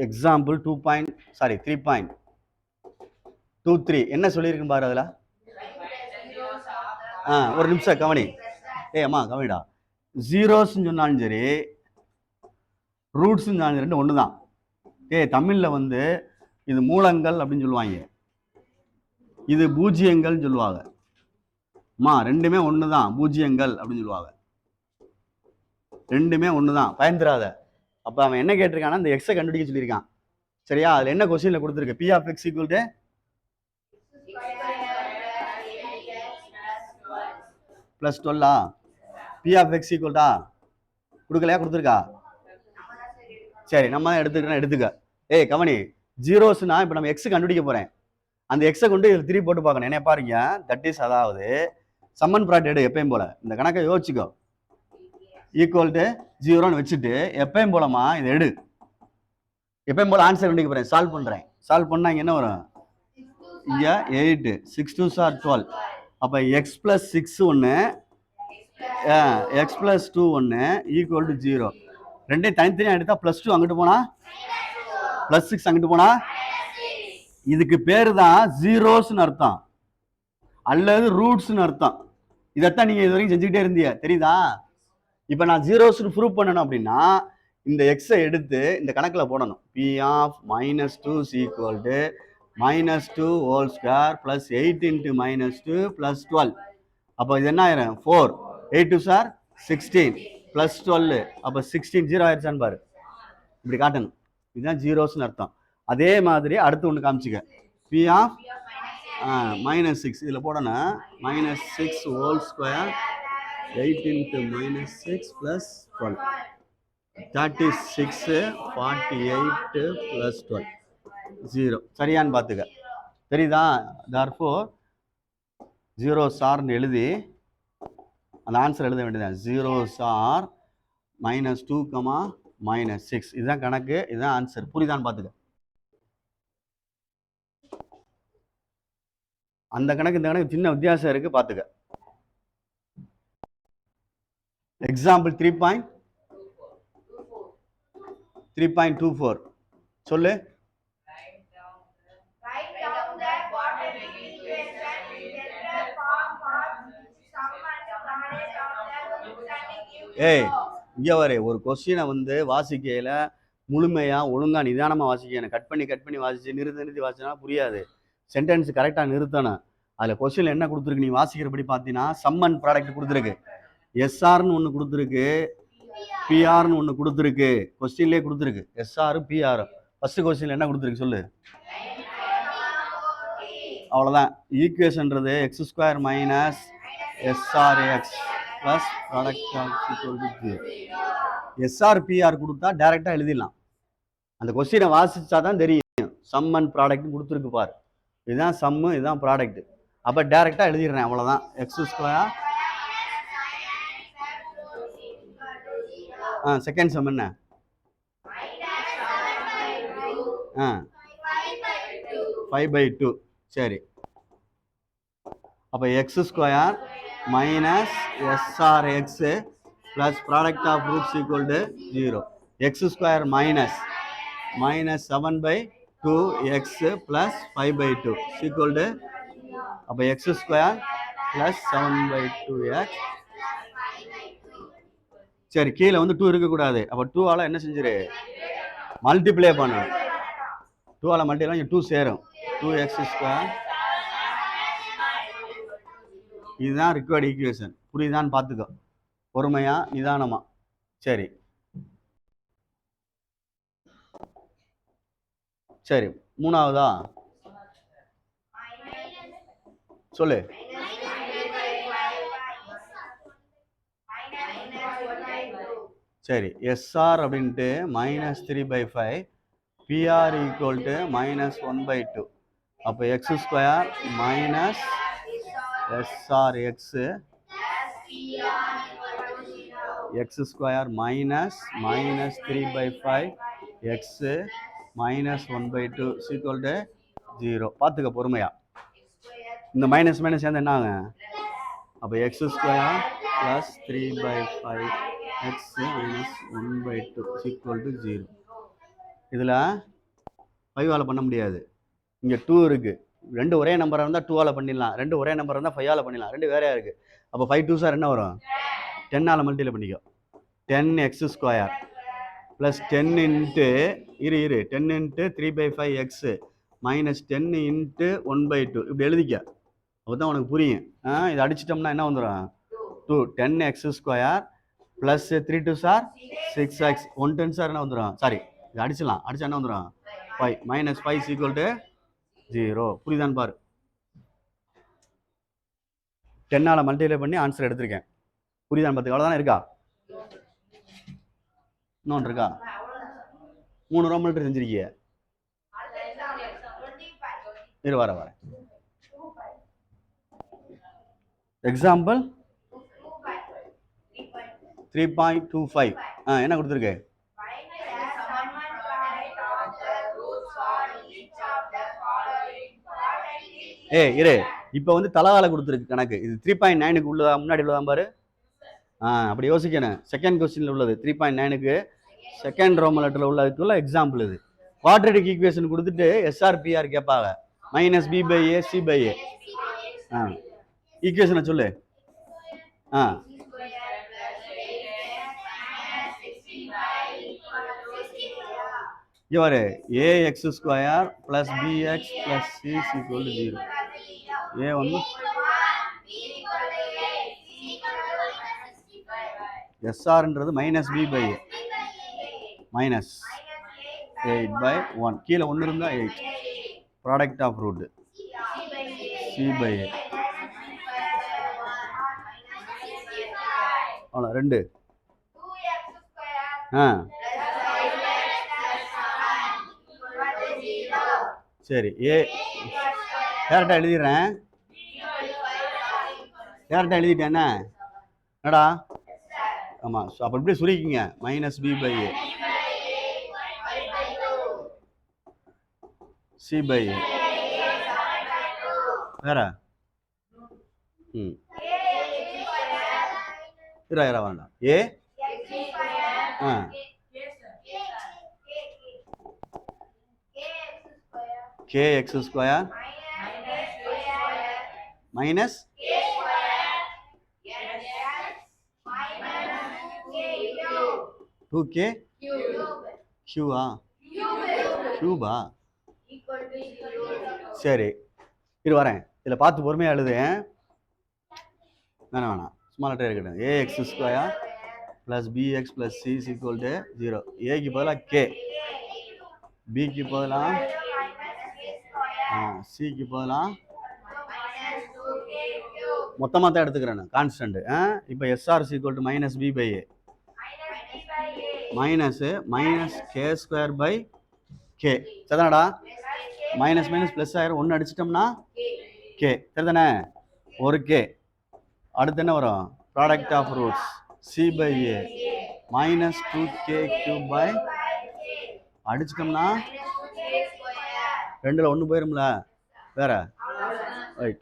Example 3.23 என்ன சொல்லியிருக்குன்னு பாரு அதில். ஒரு நிமிஷம் கவனி. அம்மா கவனிடா. ஜீரோஸ்ன்னு சொன்னாலும் சரி, ரூட்ஸ்ன்னு சொன்னாலும் ரெண்டு ஒன்று தான். தமிழில் வந்து இது மூலங்கள் அப்படின்னு சொல்லுவாங்க, இது பூஜ்ஜியங்கள்னு சொல்லுவாங்க. ரெண்டுமே ஒன்று தான், பூஜ்ஜியங்கள் அப்படின்னு சொல்லுவாங்க. ரெண்டுமே ஒன்று தான், பயந்துராத. அப்போ அவன் என்ன கேட்டிருக்கான்னா இந்த எக்ஸை கண்டுபிடிக்க சொல்லியிருக்கான். சரியா? அதில் என்ன கொஸ்டினில் கொடுத்துருக்கு? P of X equal to plus 12 P of X ஈக்குவல்டா கொடுக்கலையா? கொடுத்துருக்கா? சரி, நம்ம எடுத்துக்கிறோம், எடுத்துக்க. கவனி, ஜீரோஸ்னா இப்போ நம்ம எக்ஸ் கண்டுபிடிக்க போகிறேன். அந்த எக்ஸை கொண்டு இதில் 3 போட்டு பார்க்கணும். என்ன பாருங்க, தட் இஸ், அதாவது சம்மன் ப்ராடக்ட் எடு. எப்பயும் போல இந்த கணக்கை யோசிச்சுக்கோ. ஈக்குவல் டு 0ன்னு வச்சுட்டு எப்பயும் போலமா இதை எடு. எப்பயும் போல ஆன்சர் கண்டுபிடிக்க போகிறேன், சால்வ் பண்ணுறேன். சால்வ் பண்ணால் இங்கே என்ன வரும்? இங்கே 8, 6 2 சார் 12. அப்போ எக்ஸ் ப்ளஸ் 6 ஒன்று, எக்ஸ் ப்ளஸ் 2 ஒன்று ஈக்குவல் டு 0. ரெண்டையும் தனித்தனியாக எடுத்தா +2 அங்கிட்டு போனா +6 அங்கிட்டு போனா, இதுக்கு பேரு தான் ஜீரோஸ்னு அர்த்தம், அல்லது ரூட்ஸ்னு அர்த்தம். இதைத்தான் நீங்க இது வரைக்கும் செஞ்சுக்கிட்டே இருந்தீங்க, தெரியுதா? இப்ப நான் ஜீரோஸ்னு ப்ரூவ் பண்ணணும் அப்படின்னா இந்த எக்ஸை எடுத்து இந்த கணக்குல போடணும். P of -2 equal to -2 whole square plus 8 into -2 plus 12. அப்போ இது என்ன ஆயிரும்? 4 8 2 சார் 16 ப்ளஸ் 12. அப்போ 16 0 ஆயிடுச்சான்னு பாரு. இப்படி காட்டணும். இதுதான் ஜீரோஸ்னு அர்த்தம். அதே மாதிரி அடுத்து ஒன்று காமிச்சுக்க. பி ஆஃப் -6 இதில் போடணும். -6 whole square 8 into -6 plus 12 36 48 plus 12 0. சரியான்னு பார்த்துக்க. தெரியுதா? therefore ஜீரோஸ் ஆர்னு எழுதி அந்த ஆன்சர் எழுத வேண்டியதான். Zeros are -2, -6. இதுதான் கணக்கு, இதுதான் ஆன்சர். புரியுதான்னு பார்த்துக்க. அந்த கணக்கு இந்த கணக்கு சின்ன வித்தியாசம் இருக்கு, பார்த்துக்க. எக்ஸாம்பிள் 3.24 சொல்லு. இங்கே வர ஒரு கொஸ்டினை வந்து வாசிக்கையில் முழுமையாக ஒழுங்காக நிதானமாக வாசிக்கணும். கட் பண்ணி வாசிச்சு நிறுத்தி வாசிச்சா புரியாது. சென்டென்ஸ் கரெக்டாக நிறுத்தணும். அதில் கொஸ்டினில் என்ன கொடுத்துருக்கு நீ வாசிக்கிறபடி பார்த்தீங்கன்னா, சம் அண்ட் ப்ராடக்ட் கொடுத்துருக்கு, எஸ்ஆர்னு ஒன்று கொடுத்துருக்கு, பிஆர்னு ஒன்று கொடுத்துருக்கு. கொஸ்டின்லேயே கொடுத்துருக்கு எஸ்ஆர் பிஆர். ஃபர்ஸ்ட் கொஸ்டினில் என்ன கொடுத்துருக்கு சொல்லு. அவ்வளோதான். ஈக்குவேஷன்றது x² minus SRX plus product of equal to 0. SR PR கொடுத்தா டைரெக்டாக எழுதிடலாம். அந்த கொஸ்டினை வாசிச்சா தான் தெரியும். சம் அண்ட் ப்ராடக்ட் கொடுத்துருக்கு பாரு. இதுதான் சம்மு, இதுதான் ப்ராடக்ட். அப்போ டைரெக்டாக எழுதிடுறேன், அவ்வளோதான். x². செகண்ட் சம் என்ன? 5/2. சரி, அப்போ x² minus SRX plus product of roots equal to 0. x² minus 7/2x plus 5/2 equal to, அப்போ x² ப்ளஸ் 7/2x. சரி, கீழே வந்து 2 இருக்கக்கூடாது. அப்போ 2ஆல் என்ன செஞ்சிரு? மல்டிப்ளை பண்ணணும். 2ஆல் மல்டிப்ளை 2 சேரும். 2x². இதுதான் ரிக்வயர்டு ஈக்குவேஷன். புரியுதான்னு பார்த்துக்கோ, பொறுமையா நிதானமா. சரி சரி, மூணாவதா சொல்லு. சரி, எஸ்ஆர் அப்படின்ட்டு -3/5, பிஆர் ஈக்குவல் டு -1/2. அப்போ x² minus SRX x² minus -3/5x -1/2 equal to 0. பார்த்துக்க பொறுமையா. இந்த மைனஸ் சேர்ந்து என்ன ஆகும்? அப்போ x² plus 3/5x -1/2 equal to 0. இதில் 5ஆல் பண்ண முடியாது. இங்கே 2 இருக்குது. 2 ஒரே நம்பராக இருந்தால் 2ஆல் பண்ணிடலாம், 2 ஒரே நம்பர் இருந்தால் 5ஆல் பண்ணிடலாம், 2 வேறையாக இருக்குது. அப்போ 5 2 சார் என்ன வரும்? 10ஆல் மல்டிப்ளை பண்ணிக்கோ. 10x² plus 10 into 10 into 3/5x minus 10 into 1/2 இப்படி எழுதிக்க. அப்போ தான் உனக்கு புரியும். இதை அடிச்சிட்டோம்னா என்ன வந்துடும்? 2 10x² plus 3 2 sir 6x 1 10 sir என்ன வந்துடும்? சாரி, இது அடிச்சிடலாம். அடிச்சா என்ன வந்துடும்? 5 மைனஸ் 5 = 0. புரியுதான்னு பாரு. 10ஆல் மல்டிப்ளை பண்ணி ஆன்சர் எடுத்திருக்கேன். புரியுதான்னு பார்த்துக்க. அவ்வளோதானே இருக்கா? இன்னொன்று இருக்கா? 3 ரோம் மட்டும் செஞ்சிருக்கிய. வர எக்ஸாம்பிள் 3.25 என்ன கொடுத்துருக்கு? இரு, இப்போ வந்து தலகால கொடுத்துருக்கு கணக்கு. இது 3.9க்கு உள்ளதா முன்னாடி உள்ளதான் பாரு. அப்படி யோசிக்கணும். செகண்ட் கொஸ்டின்ல உள்ளது 3.9க்கு செகண்ட் ரோம் லெட்டர்ல உள்ளதுக்குள்ள எக்ஸாம்பிள் இது. குவாட்ரேட்டிக் ஈக்குவேஷன் கொடுத்துட்டு SRPR கேட்பாங்க. -b/a c/a. ஈக்குவேஷனை சொல்லு. இங்கே பாரு, ax² + bx + c = 0. a வந்து SRன்றது -b/a மைனஸ் 8/1. கீழே 1 இருந்தால் 8. Product of root c/a. அவ்வளோ 2. சரி, டேரக்டாக எழுதிடுறேன். டேரக்டாக எழுதிட்டேன்னா என்னடா? ஆமாம், அப்போ இப்படி சுருக்கிங்க. -b/a c/a. வேற வேண்டாம். kx² minus -2k Cuba. சரி, இது வரேன். இதில் பார்த்து பொறுமையாக எழுதுவேன். வேணாம், ஸ்மால் லெட்டர் இருக்கட்டும். ax² + bx + c = 0. ஏக்கு பதிலாக k, பிக்கு பதிலாக சிக்கு பதிலாக மொத்தமாக தான் எடுத்துக்கிறேன் கான்ஸ்டன்ட். இப்போ SR = -b/a மைனஸ் k²/k. சரிதானடா? மைனஸ் ப்ளஸ் ஆயிரும். 1 அடிச்சிட்டோம்னா k. சரிதானே? ஒரு k. அடுத்து என்ன வரும்? Product of roots c/a -2k³ அடிச்சிட்டோம்னா 2ல் 1 போயிரும்ல. வேற ரைட்.